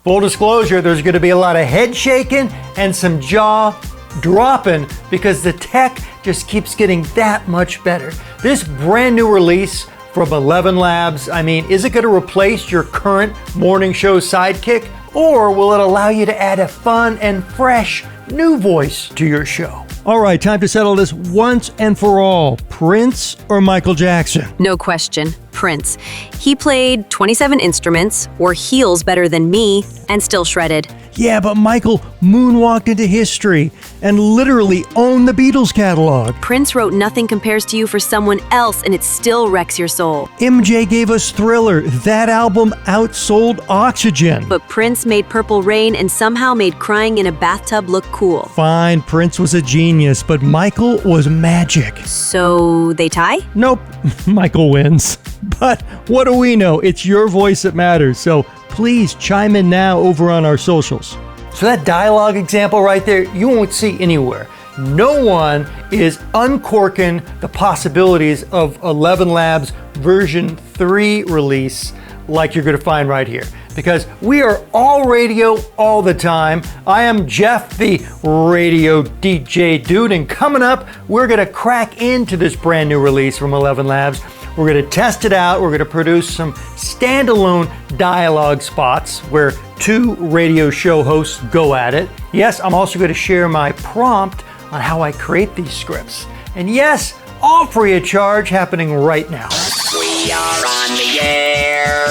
Full disclosure, there's going to be a lot of head shaking and some jaw dropping because the tech just keeps getting that much better. This brand new release from 11 Labs, is it going to replace your current morning show sidekick, or will it allow you to add a fun and fresh new voice to your show? All right, time to settle this once and for all. Prince or Michael Jackson? No question, Prince. He played 27 instruments, wore heels better than me, and still shredded. Yeah, but Michael moonwalked into history and literally owned the Beatles catalog. Prince wrote Nothing Compares to You for someone else, and it still wrecks your soul. MJ gave us Thriller. That album outsold Oxygen. But Prince made Purple Rain and somehow made crying in a bathtub look cool. Fine, Prince was a genius, but Michael was magic. So they tie? Nope, Michael wins. But what do we know? It's your voice that matters, so please chime in now over on our socials. So that dialogue example right there, you won't see anywhere. No one is uncorking the possibilities of 11 Labs version 3 release like you're going to find right here. Because we are all radio all the time. I am Jeff, the radio DJ dude, and coming up, we're going to crack into this brand new release from 11 Labs. We're going to test it out. We're going to produce some standalone dialogue spots where 2 radio show hosts go at it. Yes, I'm also going to share my prompt on how I create these scripts. And yes, all free of charge, happening right now. We are on the air.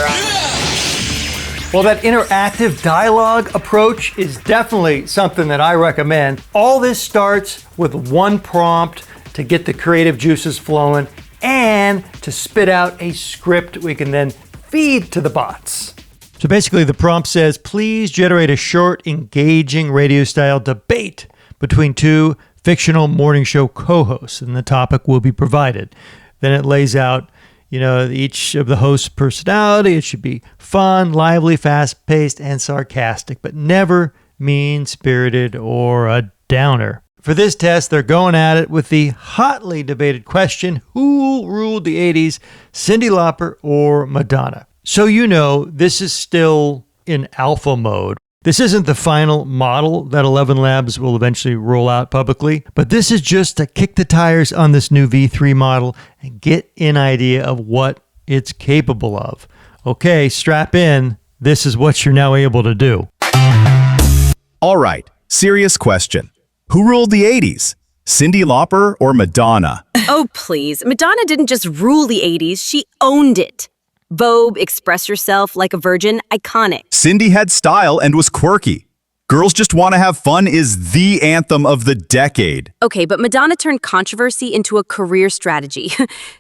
Well, that interactive dialogue approach is definitely something that I recommend. All this starts with one prompt to get the creative juices flowing and to spit out a script we can then feed to the bots. So basically the prompt says, please generate a short, engaging radio-style debate between 2 fictional morning show co-hosts, and the topic will be provided. Then it lays out, each of the hosts' personality. It should be fun, lively, fast-paced, and sarcastic, but never mean-spirited or a downer. For this test, they're going at it with the hotly debated question, who ruled the 80s, Cyndi Lauper or Madonna? So this is still in alpha mode. This isn't the final model that 11 Labs will eventually roll out publicly, but this is just to kick the tires on this new V3 model and get an idea of what it's capable of. Okay, strap in. This is what you're now able to do. All right, serious question. Who ruled the 80s? Cyndi Lauper or Madonna? Oh, please. Madonna didn't just rule the 80s, she owned it. Vogue, Express Yourself, Like a Virgin, iconic. Cyndi had style and was quirky. Girls Just Want to Have Fun is the anthem of the decade. Okay, but Madonna turned controversy into a career strategy.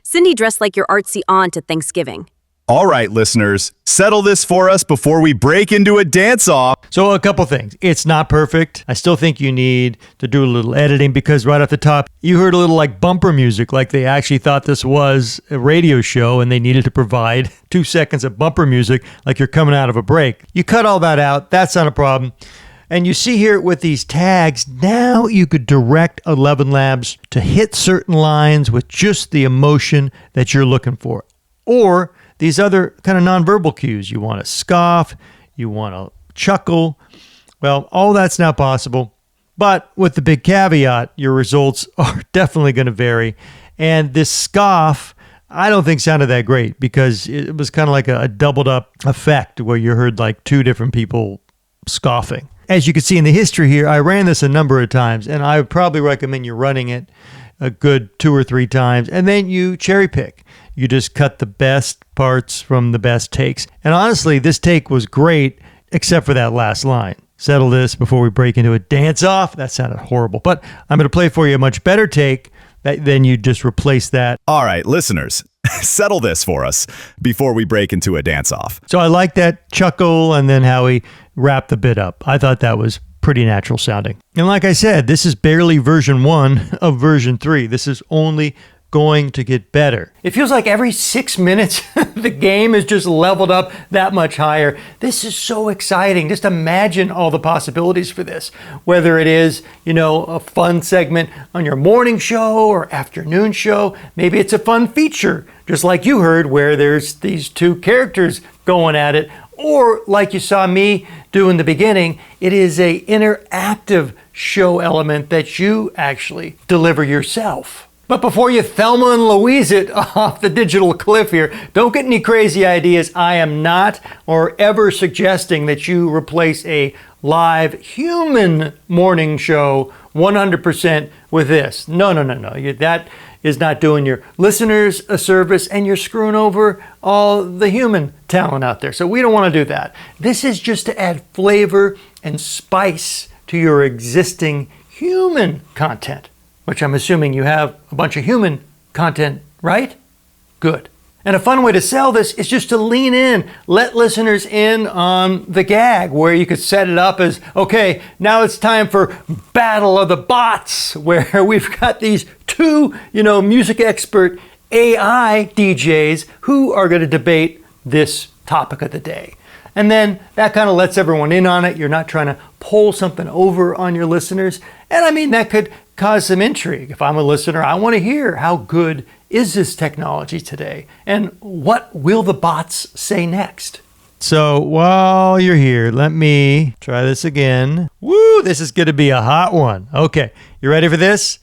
Cyndi dressed like your artsy aunt at Thanksgiving. All right, listeners, settle this for us before we break into a dance-off. So a couple things. It's not perfect. I still think you need to do a little editing because right off the top, you heard a little like bumper music, like they actually thought this was a radio show and they needed to provide 2 seconds of bumper music like you're coming out of a break. You cut all that out. That's not a problem. And you see here with these tags, now you could direct 11 Labs to hit certain lines with just the emotion that you're looking for. Or these other kind of nonverbal cues. You want to scoff, you want to chuckle. Well, all that's now possible. But with the big caveat, your results are definitely going to vary. And this scoff, I don't think sounded that great because it was kind of like a doubled up effect where you heard like 2 different people scoffing. As you can see in the history here, I ran this a number of times, and I would probably recommend you running it a good 2 or 3 times, and then you cherry pick. You just cut the best parts from the best takes. And honestly, this take was great, except for that last line. Settle this before we break into a dance-off. That sounded horrible. But I'm going to play for you a much better take. Then you just replace that. All right, listeners, settle this for us before we break into a dance-off. So I like that chuckle and then how he wrapped the bit up. I thought that was pretty natural sounding. And like I said, this is barely version 1 of version 3. This is only going to get better. It feels like every 6 minutes the game is just leveled up that much higher. This is so exciting. Just imagine all the possibilities for this. Whether it is, a fun segment on your morning show or afternoon show, maybe it's a fun feature, just like you heard, where there's these 2 characters going at it. or like you saw me do in the beginning, it is a interactive show element that you actually deliver yourself. But before you Thelma and Louise it off the digital cliff here, don't get any crazy ideas. I am not or ever suggesting that you replace a live human morning show 100% with this. No. That is not doing your listeners a service, and you're screwing over all the human talent out there. So we don't want to do that. This is just to add flavor and spice to your existing human content, which I'm assuming you have a bunch of human content, right? Good. And a fun way to sell this is just to lean in, let listeners in on the gag, where you could set it up as, okay, now it's time for Battle of the Bots, where we've got these two, music expert AI DJs who are going to debate this topic of the day. And then that kind of lets everyone in on it. You're not trying to pull something over on your listeners. And I mean, that could cause some intrigue. If I'm a listener, I want to hear how good is this technology today? And what will the bots say next? So while you're here, let me try this again. Woo, this is going to be a hot one. Okay, you ready for this?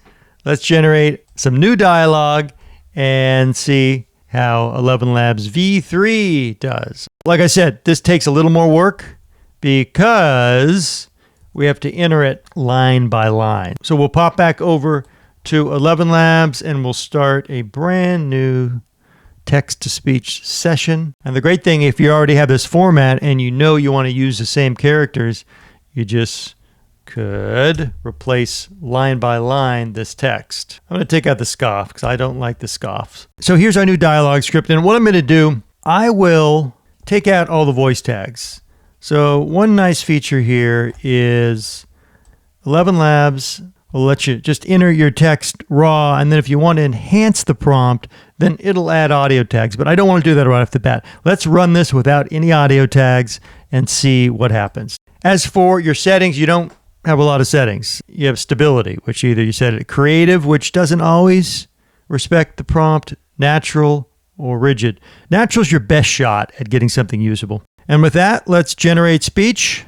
Let's generate some new dialogue and see how 11 Labs V3 does. Like I said, this takes a little more work because we have to enter it line by line. So we'll pop back over to 11 Labs and we'll start a brand new text-to-speech session. And the great thing, if you already have this format and you know you want to use the same characters, you just could replace line by line this text. I'm going to take out the scoff because I don't like the scoffs. So here's our new dialogue script. And what I'm going to do, I will take out all the voice tags. So one nice feature here is 11 Labs will let you just enter your text raw, and then if you want to enhance the prompt, then it'll add audio tags. But I don't want to do that right off the bat. Let's run this without any audio tags and see what happens. As for your settings, you don't have a lot of settings. You have stability, which either you set it creative, which doesn't always respect the prompt, natural, or rigid. Natural is your best shot at getting something usable. And with that, let's generate speech.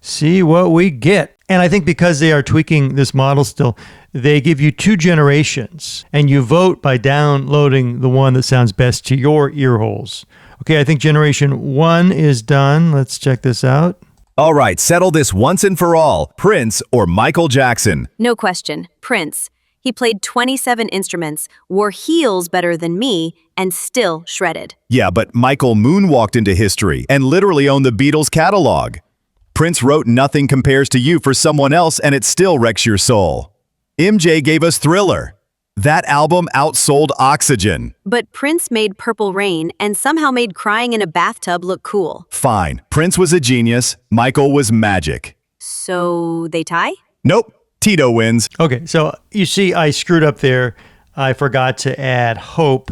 See what we get. And I think because they are tweaking this model still, they give you 2 generations and you vote by downloading the one that sounds best to your ear holes. Okay, I think generation 1 is done. Let's check this out. All right, settle this once and for all. Prince or Michael Jackson? No question, Prince. He played 27 instruments, wore heels better than me, and still shredded. Yeah, but Michael moonwalked into history and literally owned the Beatles catalog. Prince wrote Nothing Compares to You for someone else, and it still wrecks your soul. MJ gave us Thriller. That album outsold Oxygen. But Prince made Purple Rain and somehow made crying in a bathtub look cool. Fine. Prince was a genius. Michael was magic. So they tie? Nope. Tito wins. Okay, so you see I screwed up there. I forgot to add Hope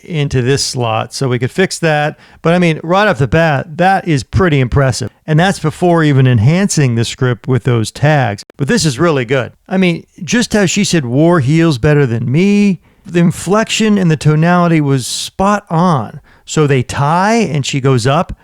into this slot, so we could fix that. But I mean, right off the bat, that is pretty impressive. And that's before even enhancing the script with those tags. But this is really good. I mean, just how she said wore heels better than me, the inflection and the tonality was spot on. So they tie and she goes up,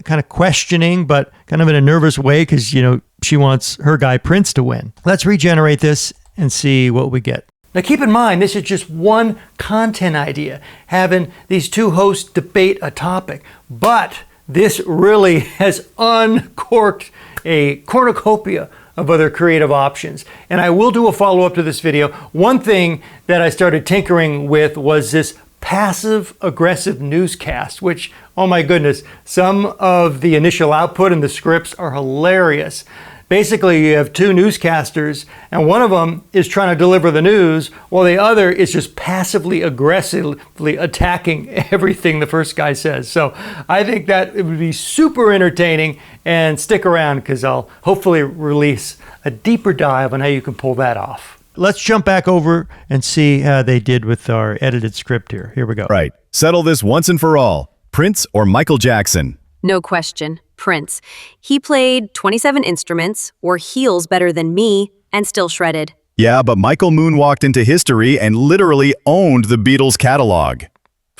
kind of questioning, but kind of in a nervous way because, she wants her guy Prince to win. Let's regenerate this and see what we get. Now keep in mind, this is just one content idea, having these 2 hosts debate a topic. But this really has uncorked a cornucopia of other creative options. And I will do a follow-up to this video. One thing that I started tinkering with was this passive-aggressive newscast, which, oh my goodness, some of the initial output in the scripts are hilarious. Basically, you have 2 newscasters, and one of them is trying to deliver the news, while the other is just passively aggressively attacking everything the first guy says. So I think that it would be super entertaining, and stick around because I'll hopefully release a deeper dive on how you can pull that off. Let's jump back over and see how they did with our edited script here. Here we go. Right. Settle this once and for all. Prince or Michael Jackson? No question, Prince. He played 27 instruments, wore heels better than me, and still shredded. Yeah, but Michael moonwalked into history and literally owned the Beatles catalog.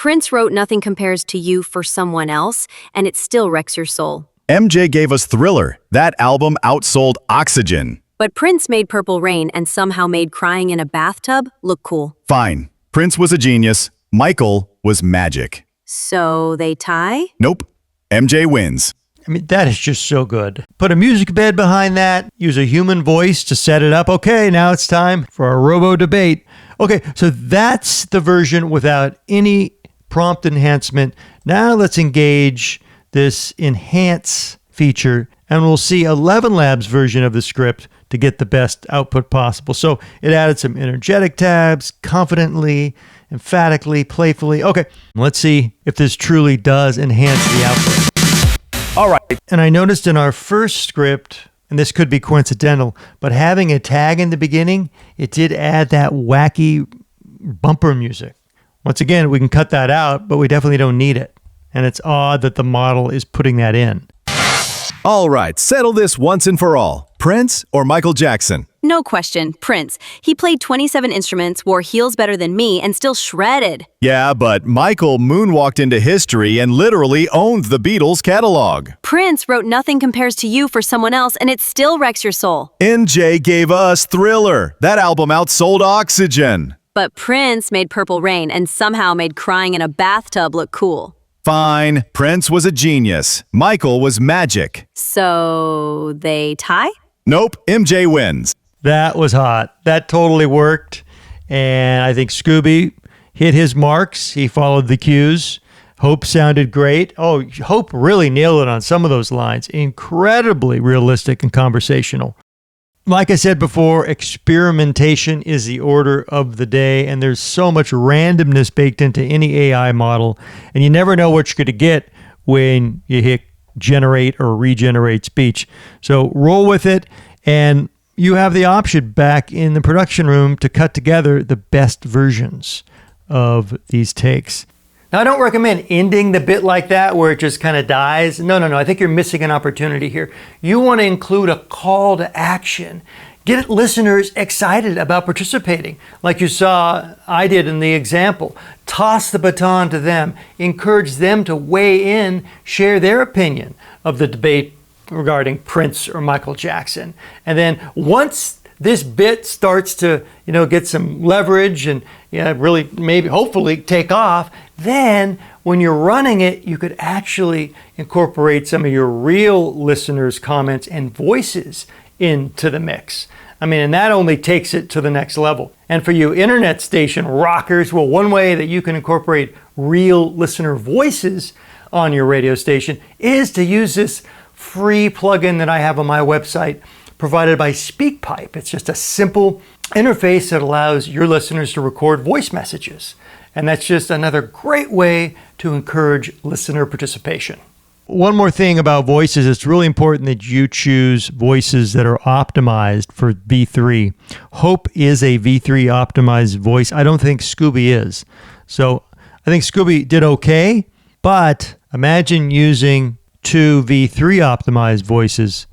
Prince wrote Nothing Compares to You for someone else, and it still wrecks your soul. MJ gave us Thriller. That album outsold Oxygen. But Prince made Purple Rain and somehow made crying in a bathtub look cool. Fine. Prince was a genius. Michael was magic. So they tie? Nope. MJ wins. I mean, that is just so good. Put a music bed behind that, use a human voice to set it up. Okay, now it's time for our Robo debate. Okay, so that's the version without any prompt enhancement. Now let's engage this enhance feature, and we'll see 11 Labs version of the script to get the best output possible. So it added some energetic tabs, confidently, emphatically, playfully. Okay, let's see if this truly does enhance the output. All right. And I noticed in our first script, and this could be coincidental, but having a tag in the beginning, it did add that wacky bumper music. Once again, we can cut that out, but we definitely don't need it. And it's odd that the model is putting that in. All right, settle this once and for all. Prince or Michael Jackson? No question, Prince. He played 27 instruments, wore heels better than me, and still shredded. Yeah, but Michael moonwalked into history and literally owned the Beatles catalog. Prince wrote Nothing Compares to You for someone else, and it still wrecks your soul. MJ gave us Thriller. That album outsold Oxygen. But Prince made Purple Rain and somehow made crying in a bathtub look cool. Fine. Prince was a genius. Michael was magic. So they tie? Nope, MJ wins. That was hot. That totally worked. And I think Scooby hit his marks. He followed the cues. Hope sounded great. Oh, Hope really nailed it on some of those lines. Incredibly realistic and conversational. Like I said before, experimentation is the order of the day, and there's so much randomness baked into any AI model, and you never know what you're going to get when you hit generate or regenerate speech. So roll with it, and you have the option back in the production room to cut together the best versions of these takes. Now, I don't recommend ending the bit like that where it just kind of dies. No. I think you're missing an opportunity here. You want to include a call to action. Get listeners excited about participating, like you saw I did in the example. Toss the baton to them. Encourage them to weigh in, share their opinion of the debate regarding Prince or Michael Jackson. And then once this bit starts to, get some leverage and really maybe hopefully take off, then when you're running it, you could actually incorporate some of your real listeners' comments and voices into the mix. And that only takes it to the next level. And for you internet station rockers, well, one way that you can incorporate real listener voices on your radio station is to use this free plugin that I have on my website provided by SpeakPipe. It's just a simple interface that allows your listeners to record voice messages. And that's just another great way to encourage listener participation. One more thing about voices, it's really important that you choose voices that are optimized for V3. Hope is a V3 optimized voice. I don't think Scooby is. So I think Scooby did okay, but imagine using two V3 optimized voices.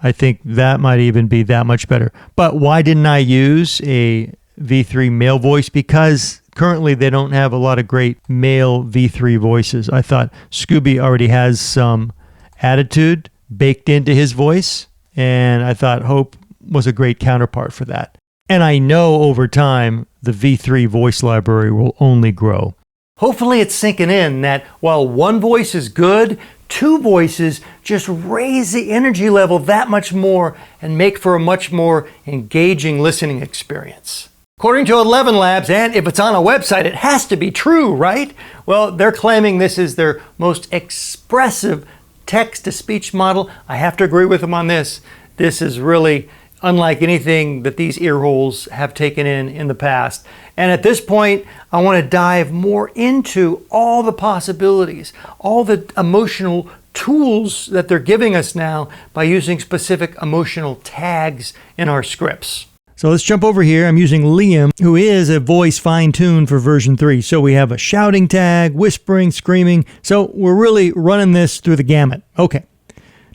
I think that might even be that much better. But why didn't I use a V3 male voice? Because currently they don't have a lot of great male V3 voices. I thought Scooby already has some attitude baked into his voice, and I thought Hope was a great counterpart for that. And I know over time the V3 voice library will only grow. Hopefully it's sinking in that while one voice is good, two voices just raise the energy level that much more and make for a much more engaging listening experience. According to 11 Labs, and if it's on a website, it has to be true, right? Well, they're claiming this is their most expressive text-to-speech model. I have to agree with them on this. This is really unlike anything that these earholes have taken in the past. And at this point, I want to dive more into all the possibilities, all the emotional tools that they're giving us now by using specific emotional tags in our scripts. So let's jump over here. I'm using Liam, who is a voice fine-tuned for version 3. So we have a shouting tag, whispering, screaming. So we're really running this through the gamut. Okay.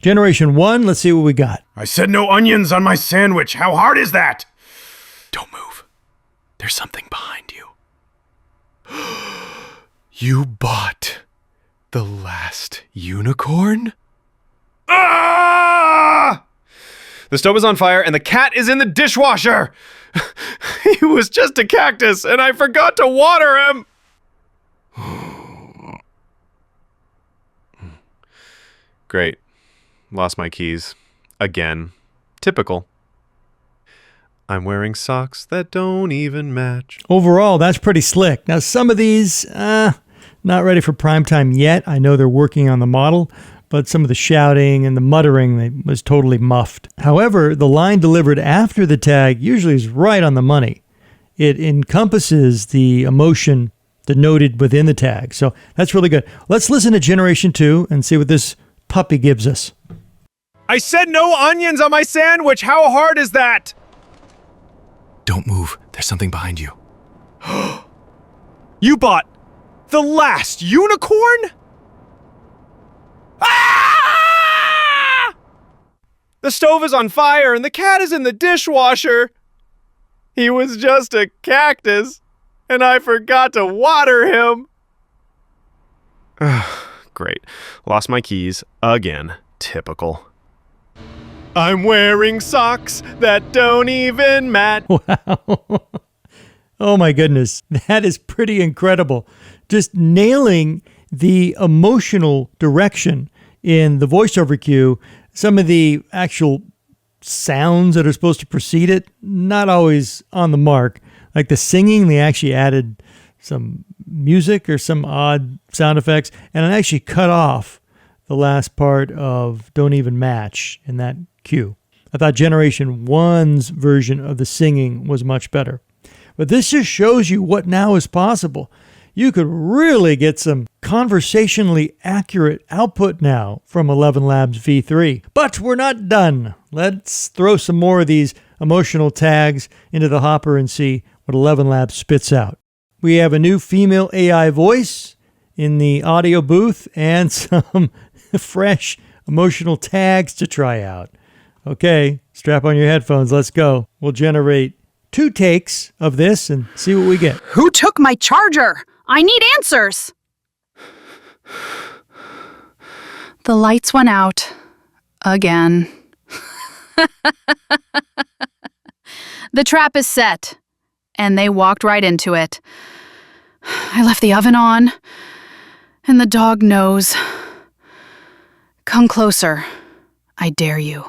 Generation 1, let's see what we got. I said no onions on my sandwich. How hard is that? Don't move. There's something behind you. You bought the last unicorn? Ah! The stove is on fire and the cat is in the dishwasher. He was just a cactus and I forgot to water him. Great. Lost my keys. Again. Typical. I'm wearing socks that don't even match. Overall, that's pretty slick. Now, some of these, not ready for prime time yet. I know they're working on the model, but some of the shouting and the muttering was totally muffed. However, the line delivered after the tag usually is right on the money. It encompasses the emotion denoted within the tag. So that's really good. Let's listen to Generation 2 and see what this puppy gives us. I said no onions on my sandwich. How hard is that? Don't move. There's something behind you. You bought the last unicorn? Ah! The stove is on fire and the cat is in the dishwasher. He was just a cactus and I forgot to water him. Great. Lost my keys again. Typical. I'm wearing socks that don't even match. Wow. Oh my goodness. That is pretty incredible. Just nailing the emotional direction in the voiceover cue. Some of the actual sounds that are supposed to precede it, not always on the mark. Like the singing, they actually added some music or some odd sound effects, and it actually cut off the last part of Don't Even Match in that cue. I thought Generation 1's version of the singing was much better. But this just shows you what now is possible. You could really get some conversationally accurate output now from 11 Labs V3. But we're not done. Let's throw some more of these emotional tags into the hopper and see what 11 Labs spits out. We have a new female AI voice in the audio booth and some fresh emotional tags to try out. Okay, strap on your headphones. Let's go. We'll generate 2 takes of this and see what we get. Who took my charger? I need answers. The lights went out. Again. The trap is set, and they walked right into it. I left the oven on, and the dog knows. Come closer. I dare you.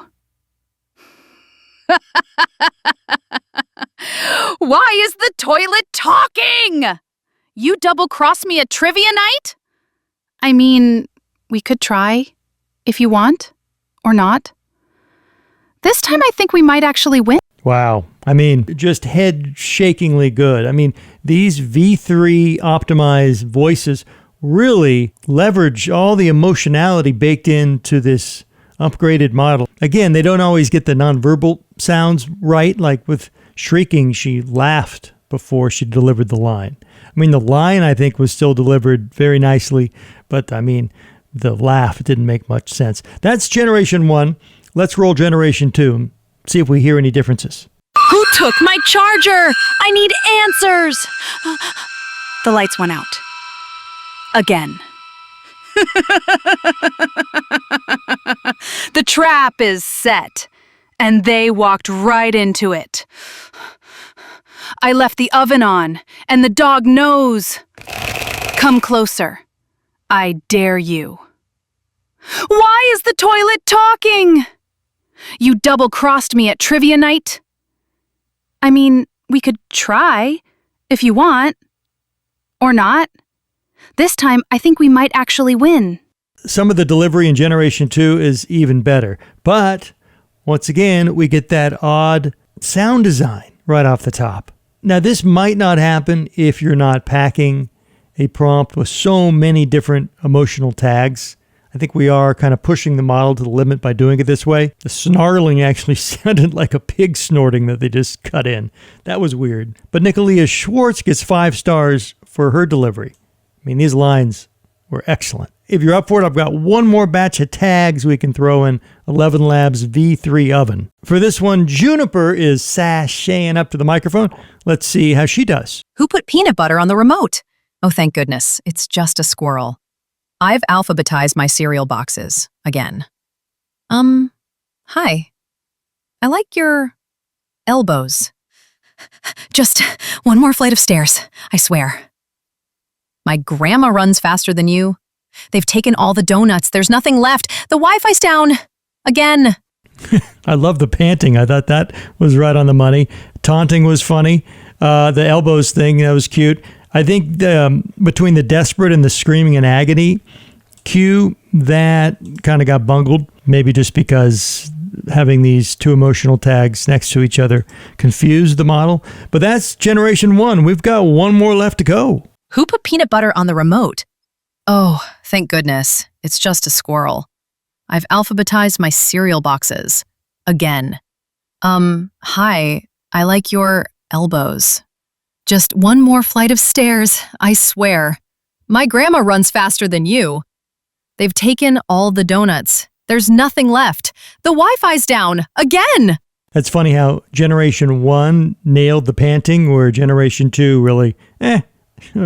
Why is the toilet talking? You double-crossed me at trivia night? I mean, we could try, if you want, or not. This time I think we might actually win. Wow. I mean, just head-shakingly good. I mean, these V3 optimized voices really leverage all the emotionality baked into this upgraded model. Again, they don't always get the nonverbal sounds right. Like with shrieking, she laughed before she delivered the line. I mean, the line, I think, was still delivered very nicely, but I mean, the laugh didn't make much sense. That's Generation 1. Let's roll Generation 2 and see if we hear any differences. Who took my charger? I need answers. The lights went out. Again. The trap is set, and they walked right into it. I left the oven on, and the dog knows. Come closer. I dare you. Why is the toilet talking? You double-crossed me at trivia night? I mean, we could try, if you want. Or not. This time, I think we might actually win. Some of the delivery in Generation 2 is even better. But, once again, we get that odd sound design right off the top. Now, this might not happen if you're not packing a prompt with so many different emotional tags. I think we are kind of pushing the model to the limit by doing it this way. The snarling actually sounded like a pig snorting that they just cut in. That was weird. But Nicolia Schwartz gets 5 stars for her delivery. I mean, these lines were excellent. If you're up for it, I've got one more batch of tags we can throw in 11 Labs V3 oven. For this one, Juniper is sashaying up to the microphone. Let's see how she does. Who put peanut butter on the remote? Oh, thank goodness. It's just a squirrel. I've alphabetized my cereal boxes again. Hi. I like your elbows. Just one more flight of stairs, I swear. My grandma runs faster than you. They've taken all the donuts. There's nothing left. The Wi-Fi's down. Again. I love the panting. I thought that was right on the money. Taunting was funny. The elbows thing, that was cute. I think between the desperate and the screaming in agony cue, that kind of got bungled. Maybe just because having these two emotional tags next to each other confused the model. But that's generation 1. We've got one more left to go. Who put peanut butter on the remote? Oh, thank goodness. It's just a squirrel. I've alphabetized my cereal boxes. Again. Hi. I like your elbows. Just one more flight of stairs, I swear. My grandma runs faster than you. They've taken all the donuts. There's nothing left. The Wi-Fi's down. Again! That's funny how generation 1 nailed the panting, where generation 2 really,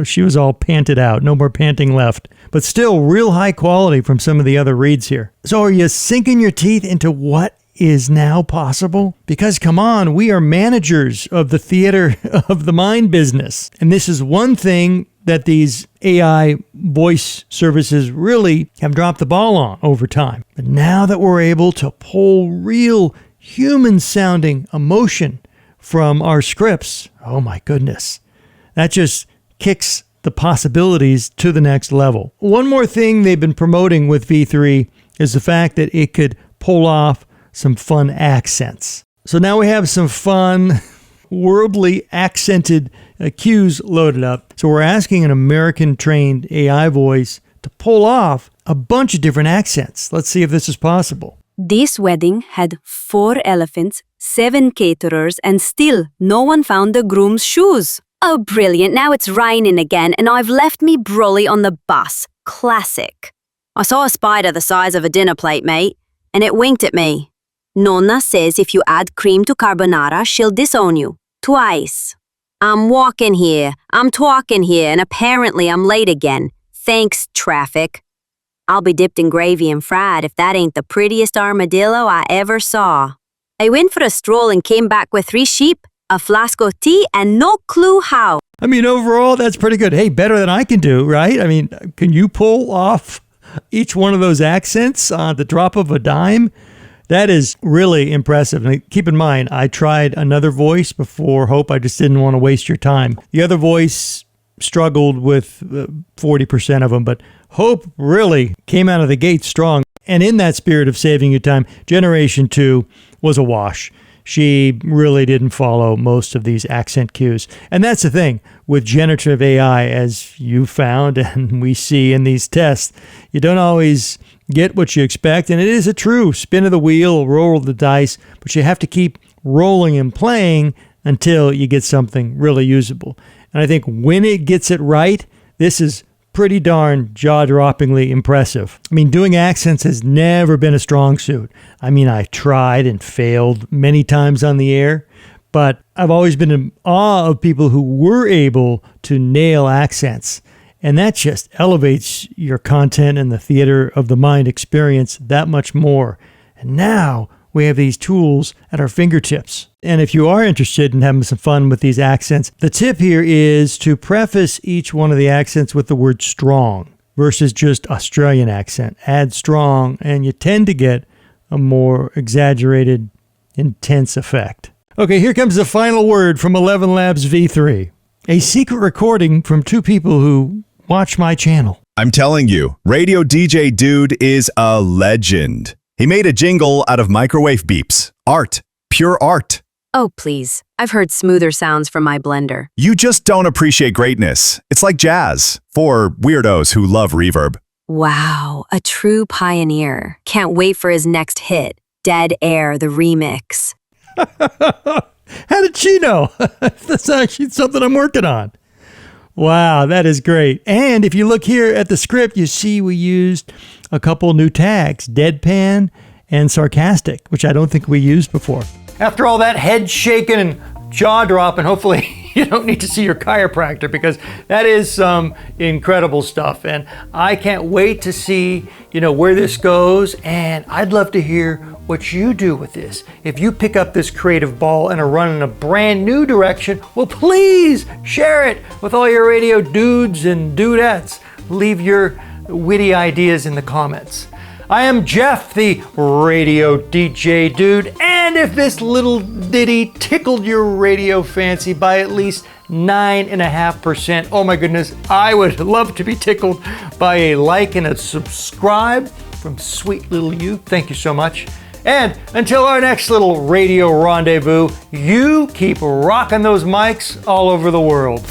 she was all panted out. No more panting left. But still, real high quality from some of the other reads here. So are you sinking your teeth into what is now possible? Because come on, we are managers of the theater of the mind business. And this is one thing that these AI voice services really have dropped the ball on over time. But now that we're able to pull real human-sounding emotion from our scripts, oh my goodness, that just kicks the possibilities to the next level. One more thing they've been promoting with V3 is the fact that it could pull off some fun accents. So now we have some fun, worldly accented cues loaded up. So we're asking an American-trained AI voice to pull off a bunch of different accents. Let's see if this is possible. This wedding had 4 elephants, 7 caterers, and still no one found the groom's shoes. Oh, brilliant. Now it's raining again, and I've left me brolly on the bus. Classic. I saw a spider the size of a dinner plate, mate, and it winked at me. Nonna says if you add cream to carbonara, she'll disown you. Twice. I'm walking here, I'm talking here, and apparently I'm late again. Thanks, traffic. I'll be dipped in gravy and fried if that ain't the prettiest armadillo I ever saw. I went for a stroll and came back with 3 sheep, a flask of tea, and no clue how. I mean, overall, that's pretty good. Hey, better than I can do, right? I mean, can you pull off each one of those accents on the drop of a dime? That is really impressive. And keep in mind, I tried another voice before Hope. I just didn't want to waste your time. The other voice struggled with 40% of them, but Hope really came out of the gate strong. And in that spirit of saving you time, Generation 2 was a wash. She really didn't follow most of these accent cues. And that's the thing with generative AI, as you found and we see in these tests, you don't always get what you expect. And it is a true spin of the wheel, roll of the dice, but you have to keep rolling and playing until you get something really usable. And I think when it gets it right, this is pretty darn jaw-droppingly impressive. I mean, doing accents has never been a strong suit. I mean, I tried and failed many times on the air, but I've always been in awe of people who were able to nail accents. And that just elevates your content and the theater of the mind experience that much more. And now we have these tools at our fingertips. And if you are interested in having some fun with these accents, the tip here is to preface each one of the accents with the word strong versus just Australian accent. Add strong, and you tend to get a more exaggerated, intense effect. Okay, here comes the final word from 11 Labs V3. A secret recording from 2 people who watch my channel. I'm telling you, Radio DJ Dude is a legend. He made a jingle out of microwave beeps. Art. Pure art. Oh, please. I've heard smoother sounds from my blender. You just don't appreciate greatness. It's like jazz, for weirdos who love reverb. Wow, a true pioneer. Can't wait for his next hit, Dead Air, the remix. How did she know? That's actually something I'm working on. Wow, that is great. And if you look here at the script, you see we used a couple new tags, deadpan and sarcastic, which I don't think we used before. After all that head shaking and jaw dropping, hopefully you don't need to see your chiropractor, because that is some incredible stuff. And I can't wait to see, where this goes. And I'd love to hear what you do with this. If you pick up this creative ball and are running in a brand new direction, well, please share it with all your radio dudes and dudettes. Leave your witty ideas in the comments. I am Jeff, the radio DJ dude, and if this little ditty tickled your radio fancy by at least 9.5%, oh my goodness, I would love to be tickled by a like and a subscribe from sweet little you. Thank you so much. And until our next little radio rendezvous, you keep rocking those mics all over the world.